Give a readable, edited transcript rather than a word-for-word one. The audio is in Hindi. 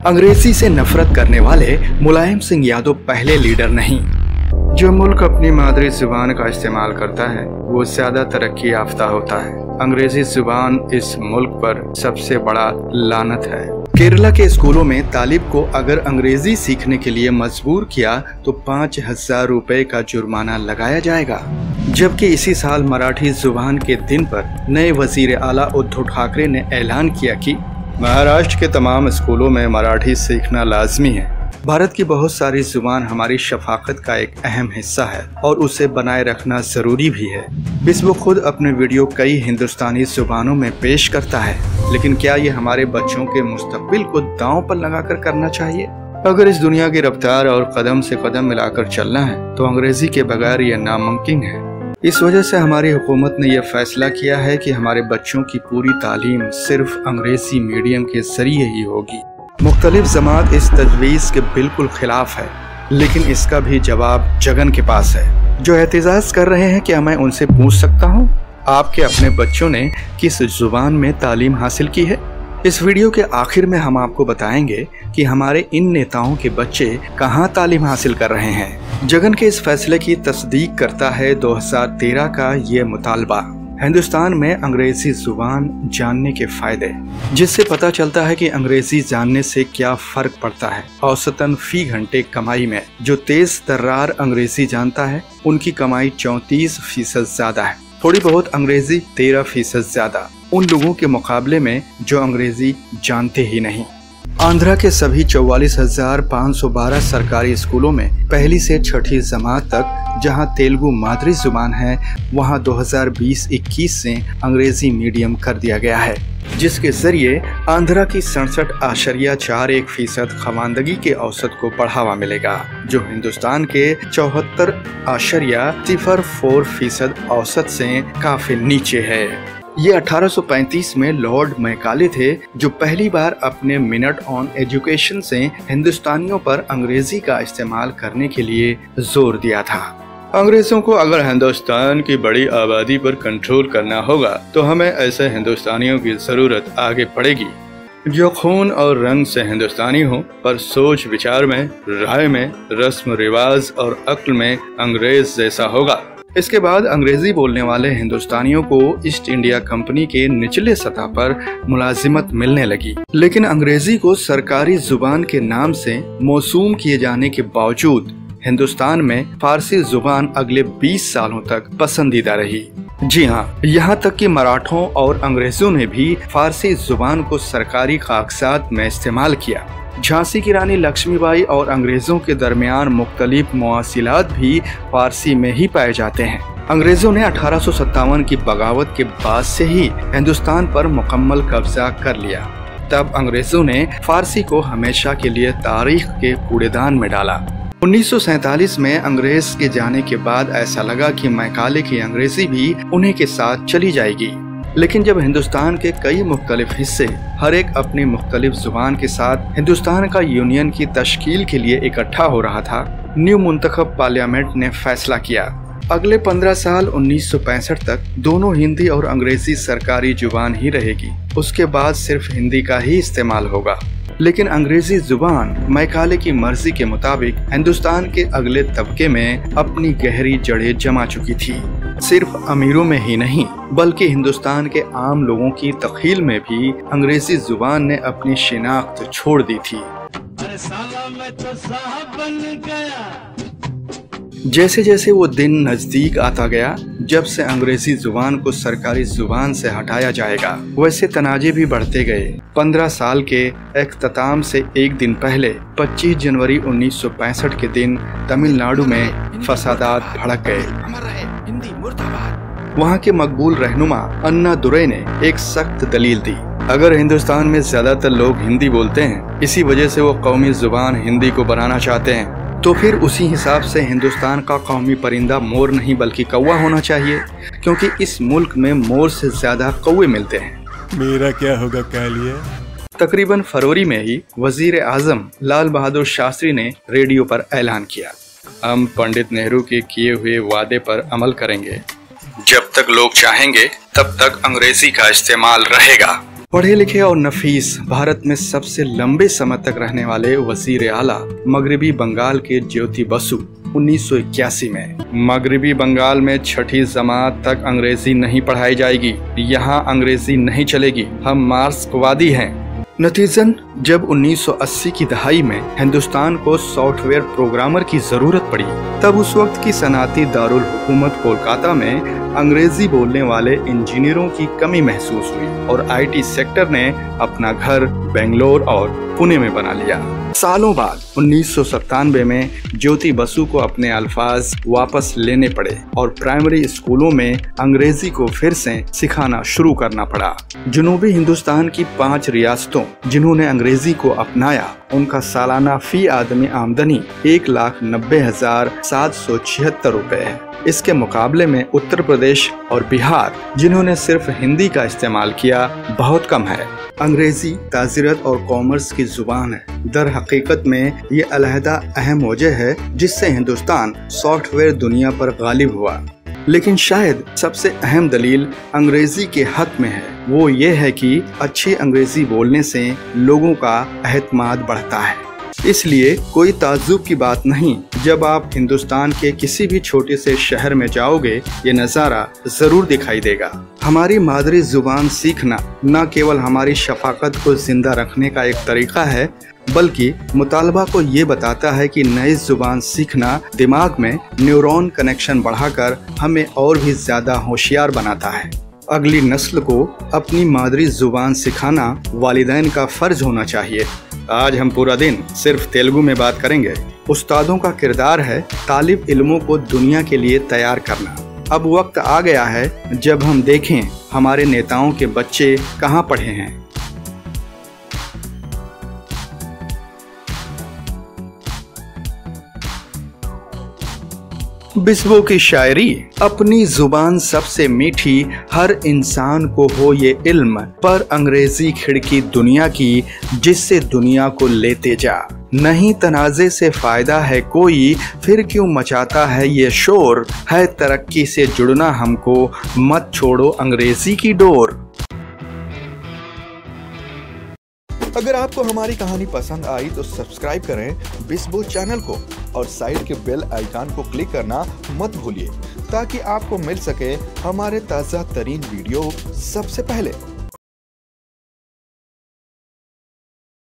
अंग्रेजी से नफरत करने वाले मुलायम सिंह यादव पहले लीडर नहीं। जो मुल्क अपनी मादरी जुबान का इस्तेमाल करता है वो ज्यादा तरक्की याफ्ता होता है। अंग्रेजी जुबान इस मुल्क पर सबसे बड़ा लानत है। केरला के स्कूलों में तालिब को अगर अंग्रेजी सीखने के लिए मजबूर किया तो 5,000 रुपए का जुर्माना लगाया जाएगा। जबकि इसी साल मराठी जुबान के दिन पर नए वजीर आला उद्धव ठाकरे ने ऐलान किया कि महाराष्ट्र के तमाम स्कूलों में मराठी सीखना लाजमी है। भारत की बहुत सारी जुबान हमारी शफाकत का एक अहम हिस्सा है और उसे बनाए रखना जरूरी भी है। विश्व खुद अपने वीडियो कई हिंदुस्तानी जुबानों में पेश करता है, लेकिन क्या ये हमारे बच्चों के मुस्तकबिल को दांव पर लगाकर करना चाहिए? अगर इस दुनिया की रफ्तार और कदम से कदम मिलाकर चलना है तो अंग्रेजी के बगैर ये नामुमकिन है। इस वजह से हमारी हुकूमत ने यह फैसला किया है कि हमारे बच्चों की पूरी तालीम सिर्फ अंग्रेजी मीडियम के जरिए ही होगी। मुख्तलिफ जमात इस तजवीज़ के बिल्कुल खिलाफ है, लेकिन इसका भी जवाब जगन के पास है। जो एहतजाज कर रहे हैं, क्या मैं उनसे पूछ सकता हूँ आपके अपने बच्चों ने किस जुबान में तालीम हासिल की है? इस वीडियो के आखिर में हम आपको बताएंगे कि हमारे इन नेताओं के बच्चे कहाँ तालीम हासिल कर रहे हैं। जगन के इस फैसले की तस्दीक करता है 2013 का ये मुतालबा, हिंदुस्तान में अंग्रेजी जुबान जानने के फायदे, जिससे पता चलता है कि अंग्रेजी जानने से क्या फर्क पड़ता है। औसतन फी घंटे कमाई में जो तेज तर्रार अंग्रेजी जानता है उनकी कमाई 34% ज्यादा है। थोड़ी बहुत अंग्रेजी 13% ज्यादा उन लोगों के मुकाबले में जो अंग्रेजी जानते ही नहीं। आंध्रा के सभी 44,512 सरकारी स्कूलों में पहली से छठी जमात तक जहां तेलुगु मादरी जुबान है, वहां 2020-21 से अंग्रेजी मीडियम कर दिया गया है, जिसके जरिए आंध्रा की 67.41% खवानदगी के औसत को बढ़ावा मिलेगा, जो हिंदुस्तान के 74.04% औसत से काफी नीचे है। ये 1835 में लॉर्ड मैकाले थे जो पहली बार अपने मिनट ऑन एजुकेशन से हिंदुस्तानियों पर अंग्रेजी का इस्तेमाल करने के लिए जोर दिया था। अंग्रेजों को अगर हिंदुस्तान की बड़ी आबादी पर कंट्रोल करना होगा तो हमें ऐसे हिंदुस्तानियों की जरूरत आगे पड़ेगी जो खून और रंग से हिंदुस्तानी हो, पर सोच विचार में, राय में, रस्म रिवाज और अक्ल में अंग्रेज जैसा होगा। इसके बाद अंग्रेजी बोलने वाले हिंदुस्तानियों को ईस्ट इंडिया कंपनी के निचले सतह पर मुलाजिमत मिलने लगी, लेकिन अंग्रेजी को सरकारी जुबान के नाम से मौसूम किए जाने के बावजूद हिंदुस्तान में फारसी जुबान अगले 20 सालों तक पसंदीदा रही। जी हाँ, यहाँ तक कि मराठों और अंग्रेजों ने भी फारसी जुबान को सरकारी कागजात में इस्तेमाल किया। झांसी की रानी लक्ष्मीबाई और अंग्रेजों के दरमियान मुख्तलिफ मवासिलात भी फारसी में ही पाए जाते हैं। अंग्रेजों ने 1857 की बगावत के बाद से ही हिंदुस्तान पर मुकम्मल कब्जा कर लिया। तब अंग्रेजों ने फारसी को हमेशा के लिए तारीख के कूड़ेदान में डाला। 1947 में अंग्रेज के जाने के बाद ऐसा लगा कि मैकाले की अंग्रेजी भी उन्हीं के साथ चली जाएगी, लेकिन जब हिंदुस्तान के कई मुख्तलिफ हिस्से हर एक अपनी मुख्तलिफ जुबान के साथ हिंदुस्तान का यूनियन की तश्कील के लिए इकट्ठा हो रहा था, न्यू मुंतखब पार्लियामेंट ने फैसला किया अगले 15 साल 1965 तक दोनों हिंदी और अंग्रेजी सरकारी जुबान ही रहेगी। उसके बाद सिर्फ हिंदी का ही इस्तेमाल होगा। लेकिन अंग्रेजी जुबान मैकाले की मर्जी के मुताबिक हिंदुस्तान के अगले तबके में अपनी गहरी जड़ें जमा चुकी थी। सिर्फ अमीरों में ही नहीं बल्कि हिंदुस्तान के आम लोगों की तख्यील में भी अंग्रेजी जुबान ने अपनी शिनाख्त छोड़ दी थी। अरे साला मैं तो साहब बन गया। जैसे जैसे वो दिन नजदीक आता गया जब से अंग्रेजी जुबान को सरकारी जुबान से हटाया जाएगा, वैसे तनाजे भी बढ़ते गए। 15 साल के इख्तिताम से एक दिन पहले 25 जनवरी 1965 के दिन तमिलनाडु में फसादात भड़क गए। वहाँ के मकबूल रहनुमा अन्ना दुरई ने एक सख्त दलील दी। अगर हिंदुस्तान में ज्यादातर लोग हिंदी बोलते हैं, इसी वजह से वो कौमी जुबान हिंदी को बनाना चाहते हैं, तो फिर उसी हिसाब से हिंदुस्तान का कौमी परिंदा मोर नहीं बल्कि कौवा होना चाहिए, क्योंकि इस मुल्क में मोर से ज्यादा कौवे मिलते हैं। मेरा क्या होगा कालिया? तकरीबन फरवरी में ही वजीर आजम लाल बहादुर शास्त्री ने रेडियो पर ऐलान किया, हम पंडित नेहरू के किए हुए वादे पर अमल करेंगे। जब तक लोग चाहेंगे तब तक अंग्रेजी का इस्तेमाल रहेगा। पढ़े लिखे और नफीस भारत में सबसे लंबे समय तक रहने वाले वजीर आला मगरबी बंगाल के ज्योति बसु 1981 में। मगरबी बंगाल में छठी जमात तक अंग्रेजी नहीं पढ़ाई जाएगी, यहाँ अंग्रेजी नहीं चलेगी, हम मार्क्सवादी हैं। नतीजन जब 1980 की दहाई में हिंदुस्तान को सॉफ्टवेयर प्रोग्रामर की जरूरत पड़ी, तब उस वक्त की सनाती दारुल हुकूमत कोलकाता में अंग्रेजी बोलने वाले इंजीनियरों की कमी महसूस हुई और आईटी सेक्टर ने अपना घर बेंगलोर और पुणे में बना लिया। सालों बाद 1997 में ज्योति बसु को अपने अल्फाज वापस लेने पड़े और प्राइमरी स्कूलों में अंग्रेजी को फिर से सिखाना शुरू करना पड़ा। जनूबी हिंदुस्तान की 5 रियासतों जिन्होंने अंग्रेजी को अपनाया, उनका सालाना फी आदमी आमदनी 1,90,776 रुपए है। इसके मुकाबले में उत्तर प्रदेश और बिहार, जिन्होंने सिर्फ हिंदी का इस्तेमाल किया, बहुत कम है। अंग्रेजी ताजीरत और कॉमर्स की जुबान है। दर हकीकत में ये अलहदा अहम वजह है जिससे हिंदुस्तान सॉफ्टवेयर दुनिया पर गालिब हुआ। लेकिन शायद सबसे अहम दलील अंग्रेजी के हक में है, वो ये है कि अच्छी अंग्रेजी बोलने से लोगों का एतमाद बढ़ता है। इसलिए कोई ताज्जुब की बात नहीं जब आप हिंदुस्तान के किसी भी छोटे से शहर में जाओगे, ये नज़ारा ज़रूर दिखाई देगा। हमारी मादरी जुबान सीखना न केवल हमारी शफाकत को जिंदा रखने का एक तरीका है, बल्कि मुतालबा को ये बताता है कि नई जुबान सीखना दिमाग में न्यूरॉन कनेक्शन बढ़ाकर हमें और भी ज़्यादा होशियार बनाता है। अगली नस्ल को अपनी मादरी जुबान सिखाना वालिदैन का फ़र्ज होना चाहिए। आज हम पूरा दिन सिर्फ तेलुगु में बात करेंगे। उस्तादों का किरदार है तालिब इल्मों को दुनिया के लिए तैयार करना। अब वक्त आ गया है जब हम देखें हमारे नेताओं के बच्चे कहाँ पढ़े हैं। बिस्बो की शायरी, अपनी जुबान सबसे मीठी, हर इंसान को हो ये इल्म, पर अंग्रेजी खिड़की दुनिया की, जिससे दुनिया को लेते जा। नहीं तनाज़े से फायदा है कोई, फिर क्यों मचाता है ये शोर, है तरक्की से जुड़ना हमको, मत छोड़ो अंग्रेजी की डोर। अगर आपको हमारी कहानी पसंद आई तो सब्सक्राइब करें बिस्बो चैनल को और साइड के बेल आइकन को क्लिक करना मत भूलिए, ताकि आपको मिल सके हमारे ताज़ा तरीन वीडियो सबसे पहले।